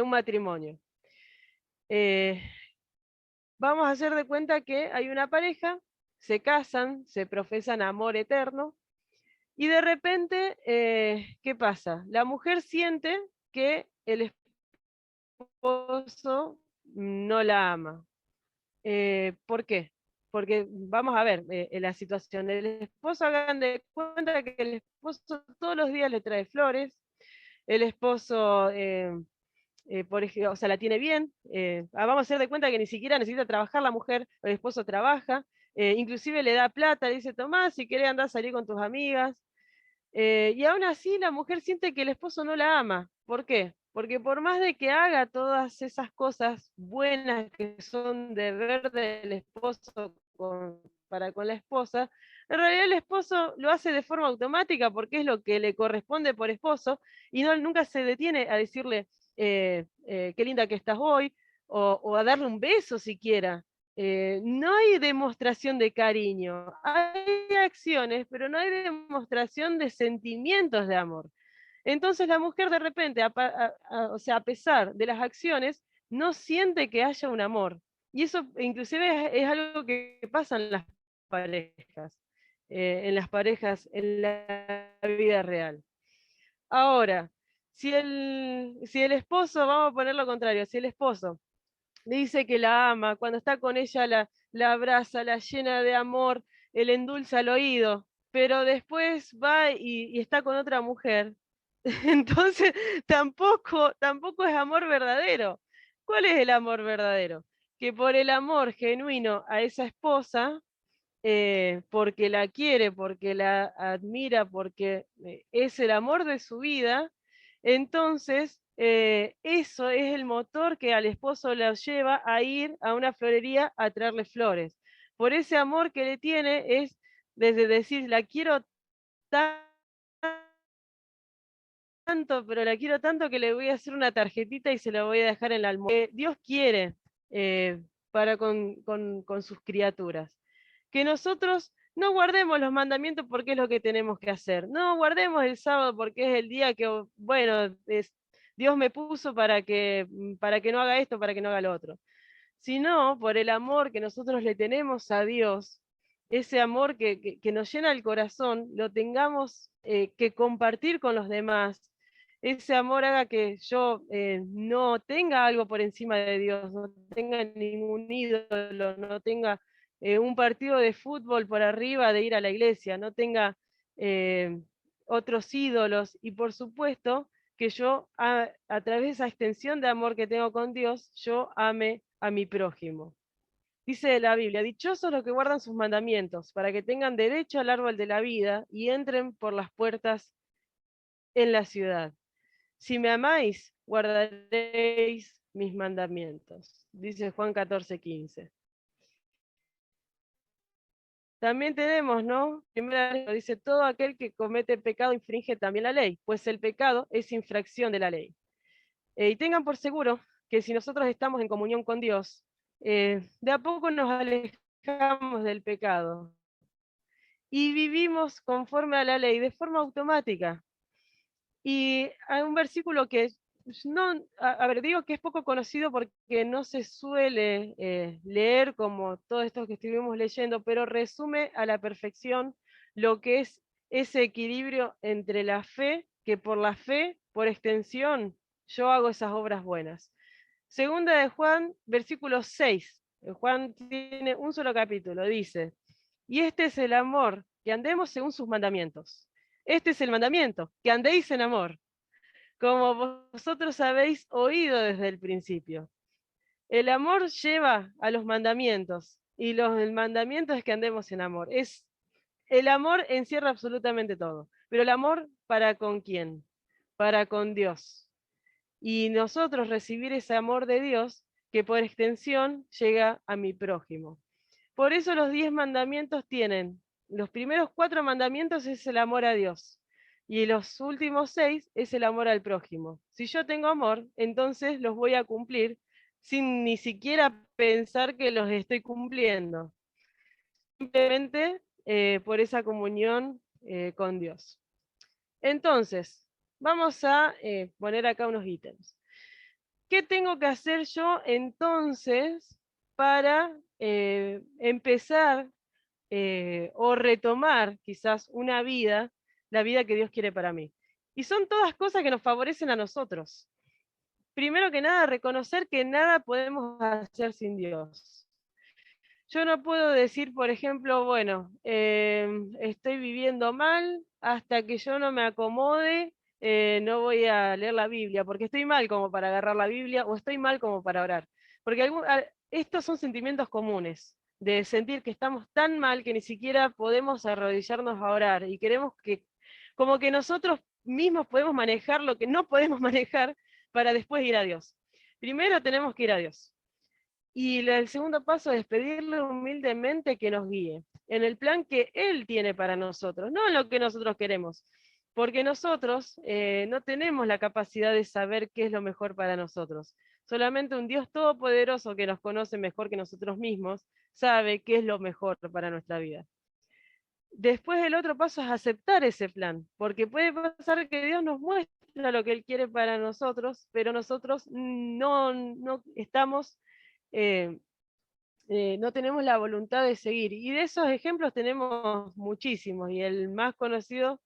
un matrimonio. Vamos a hacer de cuenta que hay una pareja, se casan, se profesan amor eterno, y de repente, ¿qué pasa? La mujer siente que el esposo no la ama. ¿Por qué? Porque vamos a ver la situación. El esposo, hagan de cuenta que el esposo todos los días le trae flores, el esposo, por ejemplo, o sea, la tiene bien. Vamos a hacer de cuenta que ni siquiera necesita trabajar la mujer, el esposo trabaja, inclusive le da plata, le dice, Tomás, si querés andar a salir con tus amigas. Y aún así la mujer siente que el esposo no la ama. ¿Por qué? Porque por más de que haga todas esas cosas buenas que son deber del esposo para con la esposa, en realidad el esposo lo hace de forma automática porque es lo que le corresponde por esposo y no, nunca se detiene a decirle qué linda que estás hoy o a darle un beso siquiera. No hay demostración de cariño, hay acciones, pero no hay demostración de sentimientos de amor. Entonces la mujer de repente, o sea, a pesar de las acciones, no siente que haya un amor. Y eso inclusive es algo que pasa en las parejas, en la vida real. Ahora, si el esposo, vamos a poner lo contrario, si el esposo le dice que la ama, cuando está con ella la abraza, la llena de amor, le endulza el oído, pero después va y está con otra mujer. Entonces tampoco es amor verdadero. ¿Cuál es el amor verdadero? Que por el amor genuino a esa esposa, porque la quiere, porque la admira, porque es el amor de su vida, entonces eso es el motor que al esposo le lleva a ir a una florería a traerle flores. Por ese amor que le tiene es desde decir, la quiero tanto, pero la quiero tanto que le voy a hacer una tarjetita y se la voy a dejar en la almohada. Dios quiere eh, para con sus criaturas. Que nosotros no guardemos los mandamientos porque es lo que tenemos que hacer. No guardemos el sábado porque es el día que, bueno, Dios me puso para que no haga esto, para que no haga lo otro. Sino por el amor que nosotros le tenemos a Dios, ese amor que nos llena el corazón, lo tengamos que compartir con los demás. Ese amor haga que yo no tenga algo por encima de Dios, no tenga ningún ídolo, no tenga un partido de fútbol por arriba de ir a la iglesia, no tenga eh, otros ídolos y por supuesto que yo a través de esa extensión de amor que tengo con Dios, yo ame a mi prójimo. Dice la Biblia, dichosos los que guardan sus mandamientos, para que tengan derecho al árbol de la vida y entren por las puertas en la ciudad. Si me amáis, guardaréis mis mandamientos. Dice Juan 14:15. También tenemos, ¿no? Primero dice, todo aquel que comete pecado infringe también la ley, pues el pecado es infracción de la ley. Y tengan por seguro que si nosotros estamos en comunión con Dios, de a poco nos alejamos del pecado y vivimos conforme a la ley de forma automática. Y hay un versículo que no, a ver, digo que es poco conocido porque no se suele leer como todo esto que estuvimos leyendo, pero resume a la perfección lo que es ese equilibrio entre la fe, que por la fe, por extensión, yo hago esas obras buenas. Segunda de Juan, versículo 6. Juan tiene un solo capítulo, dice, y este es el amor, que andemos según sus mandamientos. Este es el mandamiento, que andéis en amor como vosotros habéis oído desde el principio. El amor lleva a los mandamientos, y el mandamiento es que andemos en amor. El amor encierra absolutamente todo, pero el amor ¿para con quién? Para con Dios. Y nosotros recibir ese amor de Dios que por extensión llega a mi prójimo. Por eso los 10 mandamientos tienen, los primeros 4 mandamientos es el amor a Dios y los últimos 6 es el amor al prójimo. Si yo tengo amor, entonces los voy a cumplir sin ni siquiera pensar que los estoy cumpliendo, simplemente por esa comunión con Dios. Entonces, vamos a poner acá unos ítems. ¿Qué tengo que hacer yo entonces para empezar o retomar quizás una vida, la vida que Dios quiere para mí? Y son todas cosas que nos favorecen a nosotros. Primero que nada, reconocer que nada podemos hacer sin Dios. Yo no puedo decir, por ejemplo, bueno, estoy viviendo mal, hasta que yo no me acomode, no voy a leer la Biblia, porque estoy mal como para agarrar la Biblia, o estoy mal como para orar. Porque estos son sentimientos comunes, de sentir que estamos tan mal que ni siquiera podemos arrodillarnos a orar, y queremos que, como que nosotros mismos podemos manejar lo que no podemos manejar para después ir a Dios. Primero tenemos que ir a Dios. Y el segundo paso es pedirle humildemente que nos guíe en el plan que Él tiene para nosotros, no en lo que nosotros queremos, porque nosotros no tenemos la capacidad de saber qué es lo mejor para nosotros. Solamente un Dios todopoderoso que nos conoce mejor que nosotros mismos sabe qué es lo mejor para nuestra vida. Después el otro paso es aceptar ese plan, porque puede pasar que Dios nos muestra lo que Él quiere para nosotros, pero nosotros no estamos no tenemos la voluntad de seguir. Y de esos ejemplos tenemos muchísimos, y el más conocido,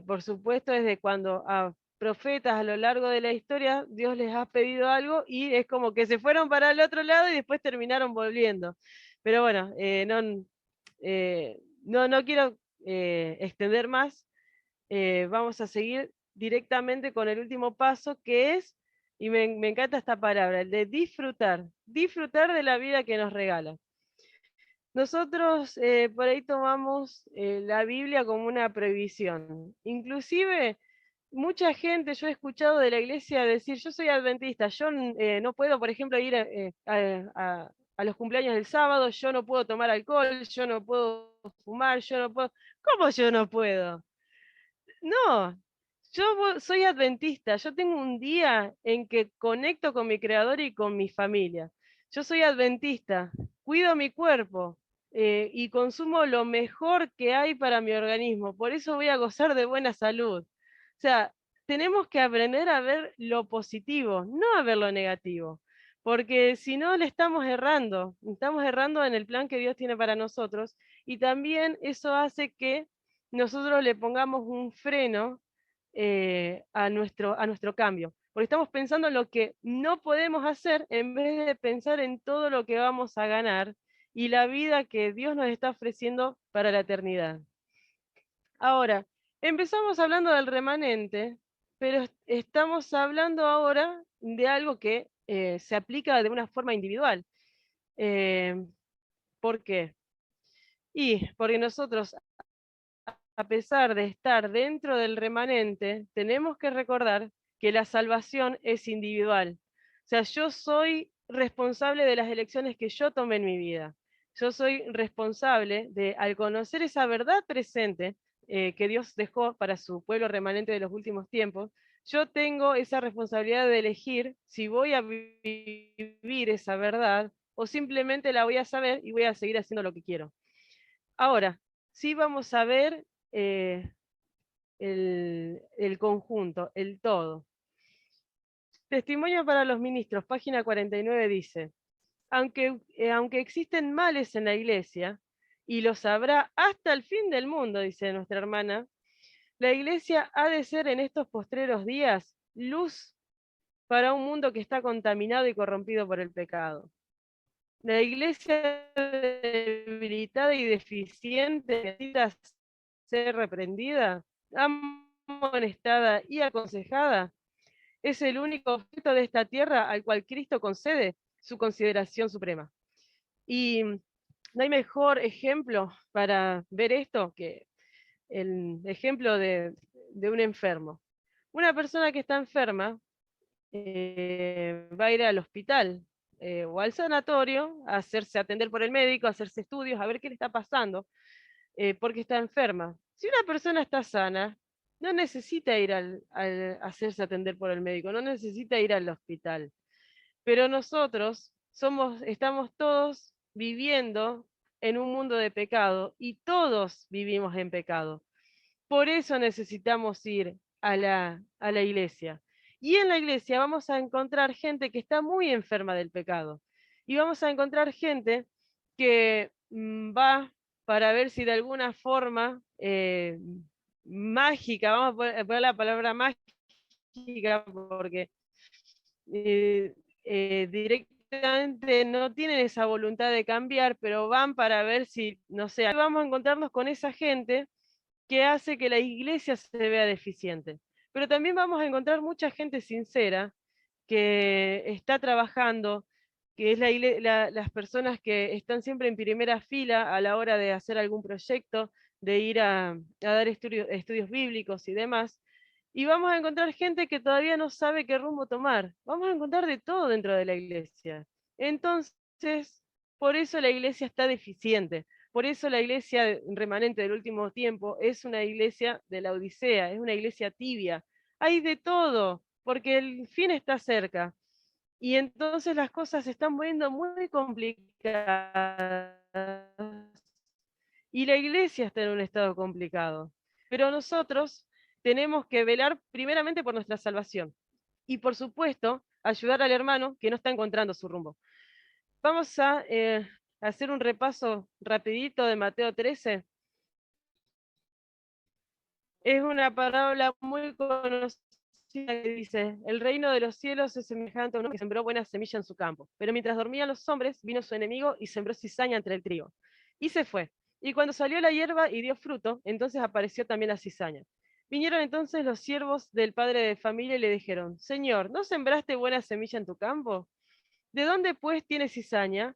por supuesto, es de cuando a profetas a lo largo de la historia Dios les ha pedido algo y es como que se fueron para el otro lado y después terminaron volviendo. Pero bueno, no quiero extender más, vamos a seguir directamente con el último paso, que es, y me encanta esta palabra, el de disfrutar de la vida que nos regala. Nosotros por ahí tomamos la Biblia como una prohibición. Inclusive mucha gente, yo he escuchado de la iglesia decir, yo soy adventista, yo no puedo, por ejemplo, ir a los cumpleaños del sábado, yo no puedo tomar alcohol, yo no puedo fumar, yo no puedo... ¿Cómo yo no puedo? No, soy adventista, yo tengo un día en que conecto con mi creador y con mi familia. Yo soy adventista, cuido mi cuerpo y consumo lo mejor que hay para mi organismo, por eso voy a gozar de buena salud. O sea, tenemos que aprender a ver lo positivo, no a ver lo negativo, porque si no le estamos errando en el plan que Dios tiene para nosotros, y también eso hace que nosotros le pongamos un freno a nuestro cambio. Porque estamos pensando en lo que no podemos hacer en vez de pensar en todo lo que vamos a ganar y la vida que Dios nos está ofreciendo para la eternidad. Ahora, empezamos hablando del remanente, pero estamos hablando ahora de algo que se aplica de una forma individual. Eh, ¿Por qué? Y porque nosotros, a pesar de estar dentro del remanente, tenemos que recordar que la salvación es individual. O sea, yo soy responsable de las elecciones que yo tomé en mi vida. Yo soy responsable de, al conocer esa verdad presente que Dios dejó para su pueblo remanente de los últimos tiempos, yo tengo esa responsabilidad de elegir si voy a vivir esa verdad o simplemente la voy a saber y voy a seguir haciendo lo que quiero. Ahora, sí vamos a ver el conjunto, el todo. Testimonio para los ministros, página 49 dice, aunque existen males en la iglesia, y los habrá hasta el fin del mundo, dice nuestra hermana, la iglesia ha de ser en estos postreros días luz para un mundo que está contaminado y corrompido por el pecado. La iglesia debilitada y deficiente necesita ser reprendida, amonestada y aconsejada. Es el único objeto de esta tierra al cual Cristo concede su consideración suprema. Y no hay mejor ejemplo para ver esto que el ejemplo de un enfermo. Una persona que está enferma va a ir al hospital o al sanatorio a hacerse atender por el médico, a hacerse estudios, a ver qué le está pasando, porque está enferma. Si una persona está sana, no necesita ir al hacerse atender por el médico, no necesita ir al hospital. Pero nosotros estamos todos viviendo en un mundo de pecado y todos vivimos en pecado. Por eso necesitamos ir a la iglesia. Y en la iglesia vamos a encontrar gente que está muy enferma del pecado. Y vamos a encontrar gente que va para ver si de alguna forma mágica, vamos a poner la palabra mágica porque directamente no tienen esa voluntad de cambiar, pero van para ver si, no sé, vamos a encontrarnos con esa gente que hace que la iglesia se vea deficiente. Pero también vamos a encontrar mucha gente sincera que está trabajando, que es las personas que están siempre en primera fila a la hora de hacer algún proyecto, de ir a dar estudios bíblicos y demás. Y vamos a encontrar gente que todavía no sabe qué rumbo tomar. Vamos a encontrar de todo dentro de la iglesia. Entonces, por eso la iglesia está deficiente. Por eso la iglesia remanente del último tiempo es una iglesia de la Odisea, es una iglesia tibia. Hay de todo, porque el fin está cerca. Y entonces las cosas se están poniendo muy complicadas. Y la iglesia está en un estado complicado. Pero nosotros tenemos que velar primeramente por nuestra salvación. Y por supuesto, ayudar al hermano que no está encontrando su rumbo. Vamos a hacer un repaso rapidito de Mateo 13. Es una parábola muy conocida que dice, el reino de los cielos es semejante a uno que sembró buena semilla en su campo. Pero mientras dormían los hombres, vino su enemigo y sembró cizaña entre el trigo. Y se fue. Y cuando salió la hierba y dio fruto, entonces apareció también la cizaña. Vinieron entonces los siervos del padre de familia y le dijeron, Señor, ¿no sembraste buena semilla en tu campo? ¿De dónde pues tiene cizaña?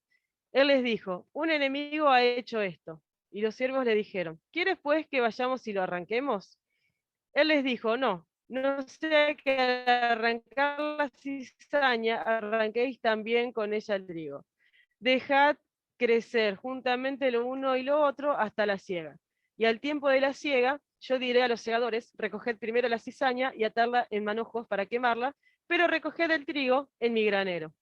Él les dijo, un enemigo ha hecho esto. Y los siervos le dijeron, ¿quieres pues que vayamos y lo arranquemos? Él les dijo, no, no sea que al arrancar la cizaña arranquéis también con ella el trigo. Dejad crecer juntamente lo uno y lo otro hasta la siega. Y al tiempo de la siega, yo diré a los segadores, recoged primero la cizaña y atarla en manojos para quemarla, pero recoged el trigo en mi granero.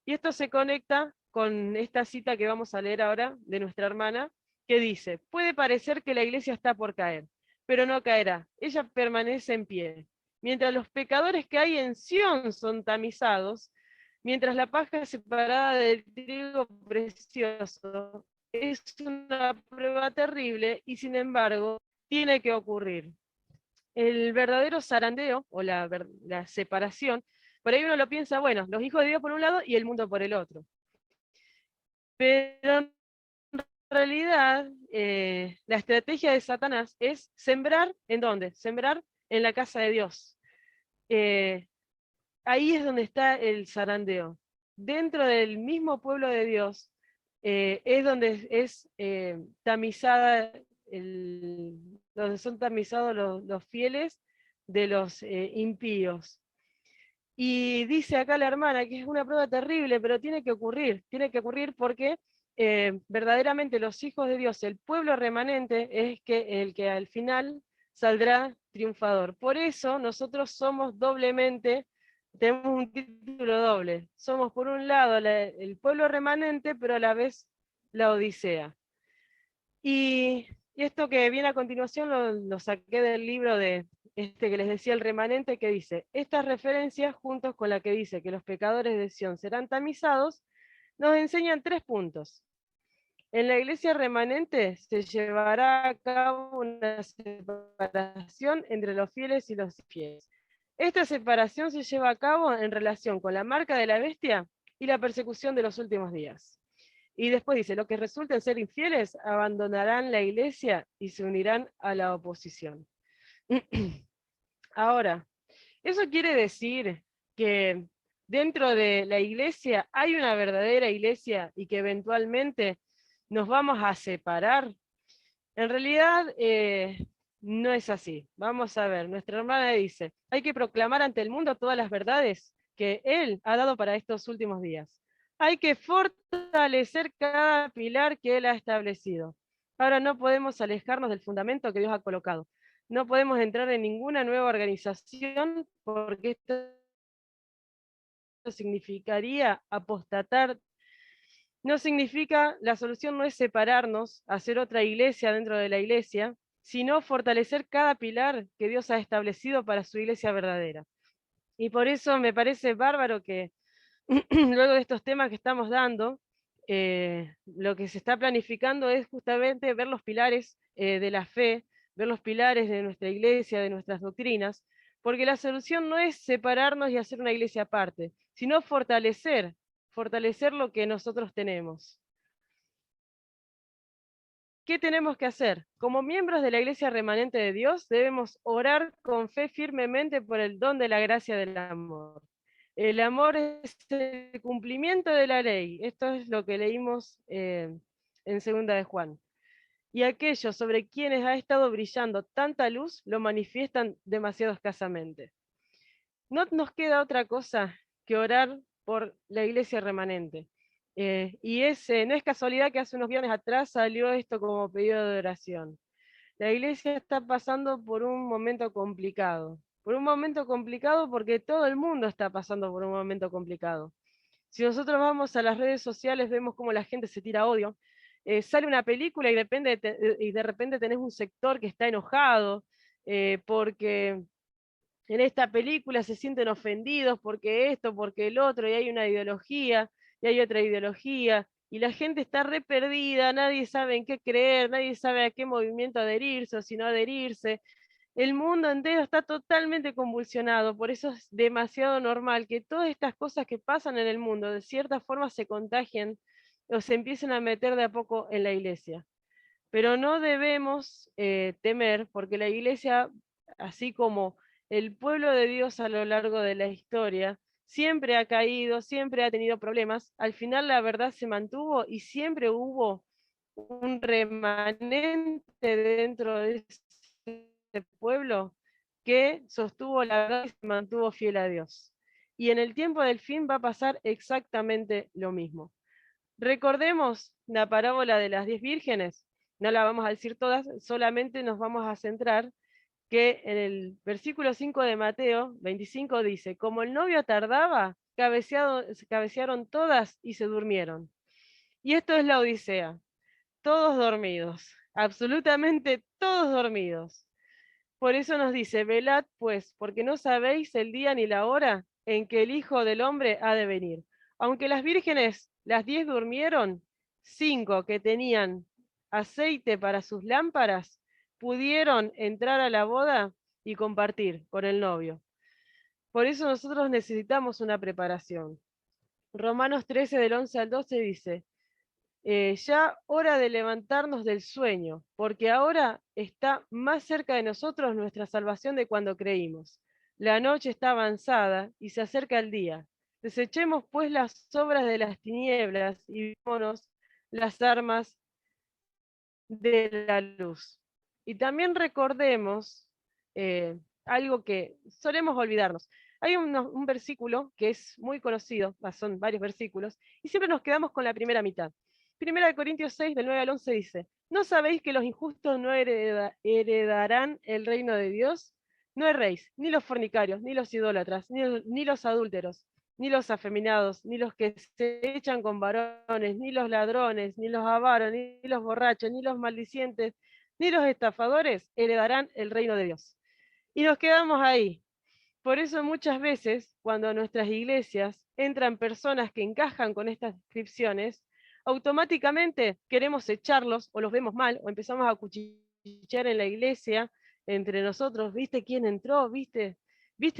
Y esto se conecta con esta cita que vamos a leer ahora de nuestra hermana, que dice, puede parecer que la iglesia está por caer, pero no caerá, ella permanece en pie. Mientras los pecadores que hay en Sión son tamizados, mientras la paja separada del trigo precioso es una prueba terrible y sin embargo tiene que ocurrir. El verdadero zarandeo o la separación, por ahí uno lo piensa, bueno, los hijos de Dios por un lado y el mundo por el otro. Pero en realidad, la estrategia de Satanás es sembrar, ¿en dónde? Sembrar en la casa de Dios. Ahí es donde está el zarandeo. Dentro del mismo pueblo de Dios es donde es tamizada, donde son tamizados los fieles de los impíos. Y dice acá la hermana que es una prueba terrible, pero tiene que ocurrir porque verdaderamente los hijos de Dios, el pueblo remanente, es el que al final saldrá triunfador. Por eso nosotros somos doblemente, tenemos un título doble. Somos por un lado el pueblo remanente, pero a la vez la Odisea. Y Y esto que viene a continuación lo saqué del libro de que les decía, El Remanente, que dice, estas referencias, juntos con la que dice que los pecadores de Sión serán tamizados, nos enseñan 3 puntos. En la iglesia remanente se llevará a cabo una separación entre los fieles y los infieles. Esta separación se lleva a cabo en relación con la marca de la bestia y la persecución de los últimos días. Y después dice, los que resulten ser infieles abandonarán la iglesia y se unirán a la oposición. Ahora, eso quiere decir que dentro de la iglesia hay una verdadera iglesia y que eventualmente nos vamos a separar. En realidad no es así. Vamos a ver, nuestra hermana dice, hay que proclamar ante el mundo todas las verdades que Él ha dado para estos últimos días. Hay que fortalecer cada pilar que Él ha establecido. Ahora no podemos alejarnos del fundamento que Dios ha colocado. No podemos entrar en ninguna nueva organización porque esto significaría apostatar. No significa, la solución no es separarnos, hacer otra iglesia dentro de la iglesia, sino fortalecer cada pilar que Dios ha establecido para su iglesia verdadera. Y por eso me parece bárbaro que luego de estos temas que estamos dando, lo que se está planificando es justamente ver los pilares de la fe, ver los pilares de nuestra iglesia, de nuestras doctrinas, porque la solución no es separarnos y hacer una iglesia aparte, sino fortalecer lo que nosotros tenemos. ¿Qué tenemos que hacer? Como miembros de la Iglesia Remanente de Dios, debemos orar con fe firmemente por el don de la gracia del amor. El amor es el cumplimiento de la ley. Esto es lo que leímos en 2 de Juan. Y aquellos sobre quienes ha estado brillando tanta luz lo manifiestan demasiado escasamente. No nos queda otra cosa que orar por la Iglesia Remanente. Y no es casualidad que hace unos viernes atrás salió esto como pedido de oración. La iglesia está pasando por un momento complicado. Por un momento complicado porque todo el mundo está pasando por un momento complicado. Si nosotros vamos a las redes sociales, vemos cómo la gente se tira odio. Sale una película y de repente tenés un sector que está enojado porque en esta película se sienten ofendidos porque esto, porque el otro, y hay una ideología, y hay otra ideología, y la gente está re perdida, nadie sabe en qué creer, nadie sabe a qué movimiento adherirse o si no adherirse. El mundo entero está totalmente convulsionado, por eso es demasiado normal que todas estas cosas que pasan en el mundo de cierta forma se contagien o se empiecen a meter de a poco en la iglesia. Pero no debemos temer, porque la iglesia, así como el pueblo de Dios a lo largo de la historia, siempre ha caído, siempre ha tenido problemas. Al final la verdad se mantuvo y siempre hubo un remanente dentro de ese pueblo que sostuvo la verdad y se mantuvo fiel a Dios. Y en el tiempo del fin va a pasar exactamente lo mismo. Recordemos la parábola de las 10 vírgenes, no la vamos a decir todas, solamente nos vamos a centrar que en el versículo 5 de Mateo 25 dice, como el novio tardaba, cabecearon todas y se durmieron. Y esto es la Odisea, todos dormidos, absolutamente todos dormidos. Por eso nos dice, velad pues, porque no sabéis el día ni la hora en que el Hijo del Hombre ha de venir. Aunque las vírgenes, las 10 durmieron, 5 que tenían aceite para sus lámparas, pudieron entrar a la boda y compartir con el novio. Por eso nosotros necesitamos una preparación. Romanos 13 del 11 al 12 dice, ya hora de levantarnos del sueño, porque ahora está más cerca de nosotros nuestra salvación de cuando creímos. La noche está avanzada y se acerca el día. Desechemos pues las obras de las tinieblas y vímonos las armas de la luz. Y también recordemos algo que solemos olvidarnos. Hay un versículo que es muy conocido, son varios versículos, y siempre nos quedamos con la primera mitad. Primera de Corintios 6, del 9 al 11 dice, ¿no sabéis que los injustos no heredarán el reino de Dios? No erréis, ni los fornicarios, ni los idólatras, ni los adúlteros, ni los afeminados, ni los que se echan con varones, ni los ladrones, ni los avaros, ni los borrachos, ni los maldicientes, ni los estafadores heredarán el reino de Dios. Y nos quedamos ahí. Por eso muchas veces, cuando a nuestras iglesias entran personas que encajan con estas descripciones, automáticamente queremos echarlos o los vemos mal o empezamos a cuchichear en la iglesia entre nosotros. ¿Viste quién entró? ¿Viste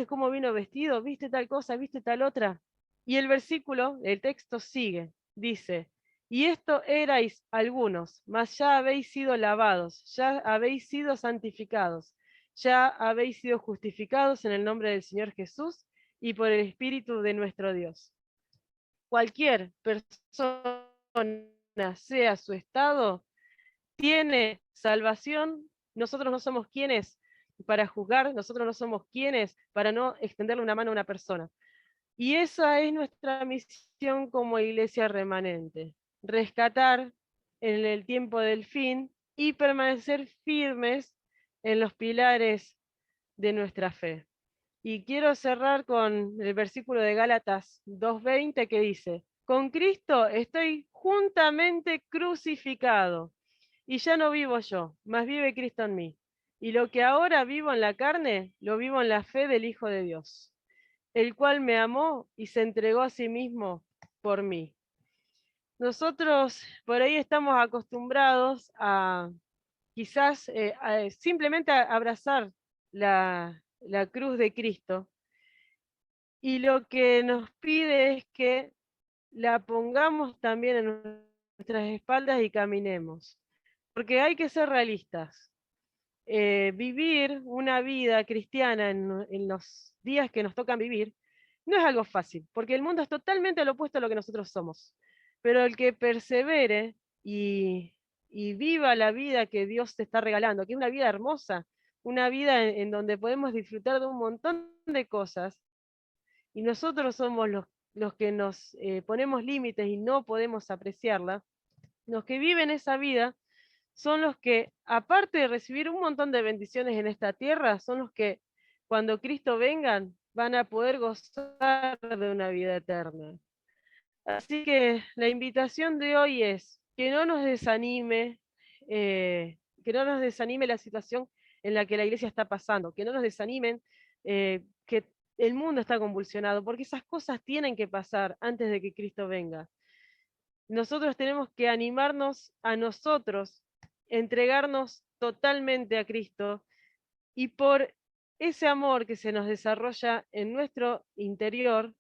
cómo vino vestido? ¿Viste tal cosa? ¿Viste tal otra? Y el versículo, el texto sigue, dice, y esto erais algunos, mas ya habéis sido lavados, ya habéis sido santificados, ya habéis sido justificados en el nombre del Señor Jesús y por el Espíritu de nuestro Dios. Cualquier persona, sea su estado, tiene salvación. Nosotros no somos quienes para juzgar, nosotros no somos quienes para no extenderle una mano a una persona. Y esa es nuestra misión como iglesia remanente, rescatar en el tiempo del fin y permanecer firmes en los pilares de nuestra fe. Y quiero cerrar con el versículo de Gálatas 2:20 que dice, con Cristo estoy juntamente crucificado, y ya no vivo yo, mas vive Cristo en mí. Y lo que ahora vivo en la carne, lo vivo en la fe del Hijo de Dios, el cual me amó y se entregó a sí mismo por mí. Nosotros por ahí estamos acostumbrados a quizás simplemente a abrazar la cruz de Cristo, y lo que nos pide es que la pongamos también en nuestras espaldas y caminemos, porque hay que ser realistas. Vivir una vida cristiana en los días que nos tocan vivir no es algo fácil, porque el mundo es totalmente lo opuesto a lo que nosotros somos. Pero el que persevere y viva la vida que Dios te está regalando, que es una vida hermosa, una vida en donde podemos disfrutar de un montón de cosas, y nosotros somos los que nos ponemos límites y no podemos apreciarla, los que viven esa vida son los que, aparte de recibir un montón de bendiciones en esta tierra, son los que cuando Cristo vengan van a poder gozar de una vida eterna. Así que la invitación de hoy es que no nos desanime, la situación en la que la iglesia está pasando, que no nos desanimen, que el mundo está convulsionado, porque esas cosas tienen que pasar antes de que Cristo venga. Nosotros tenemos que animarnos a nosotros, entregarnos totalmente a Cristo, y por ese amor que se nos desarrolla en nuestro interior,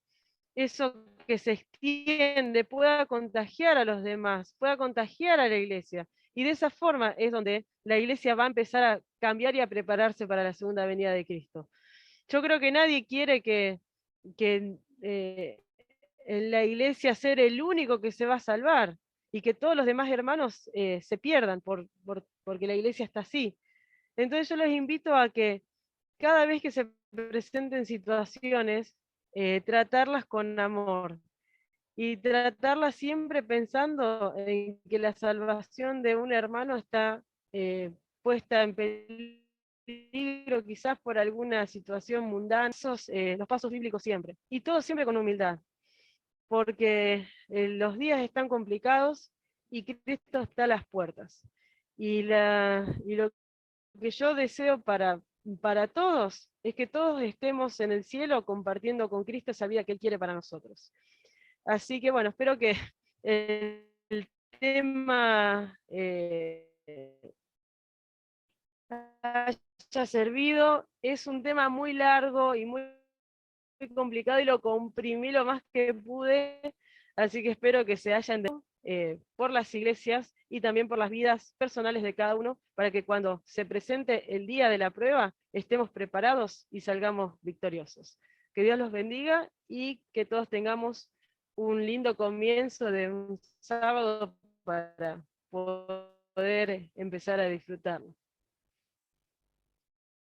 eso que se extiende pueda contagiar a los demás, pueda contagiar a la iglesia. Y de esa forma es donde la iglesia va a empezar a cambiar y a prepararse para la segunda venida de Cristo. Yo creo que nadie quiere que en la iglesia ser el único que se va a salvar y que todos los demás hermanos se pierdan porque la iglesia está así. Entonces yo les invito a que cada vez que se presenten situaciones, tratarlas con amor y tratarlas siempre pensando en que la salvación de un hermano está puesta en peligro quizás por alguna situación mundana. Los pasos bíblicos siempre, y todo siempre con humildad, porque los días están complicados y Cristo está a las puertas. Y lo que yo deseo para todos es que todos estemos en el cielo compartiendo con Cristo esa vida que Él quiere para nosotros. Así que bueno, espero que el tema haya servido. Es un tema muy largo y muy complicado y lo comprimí lo más que pude, así que espero que se hayan por las iglesias y también por las vidas personales de cada uno, para que cuando se presente el día de la prueba estemos preparados y salgamos victoriosos. Que Dios los bendiga y que todos tengamos un lindo comienzo de un sábado para poder empezar a disfrutarlo.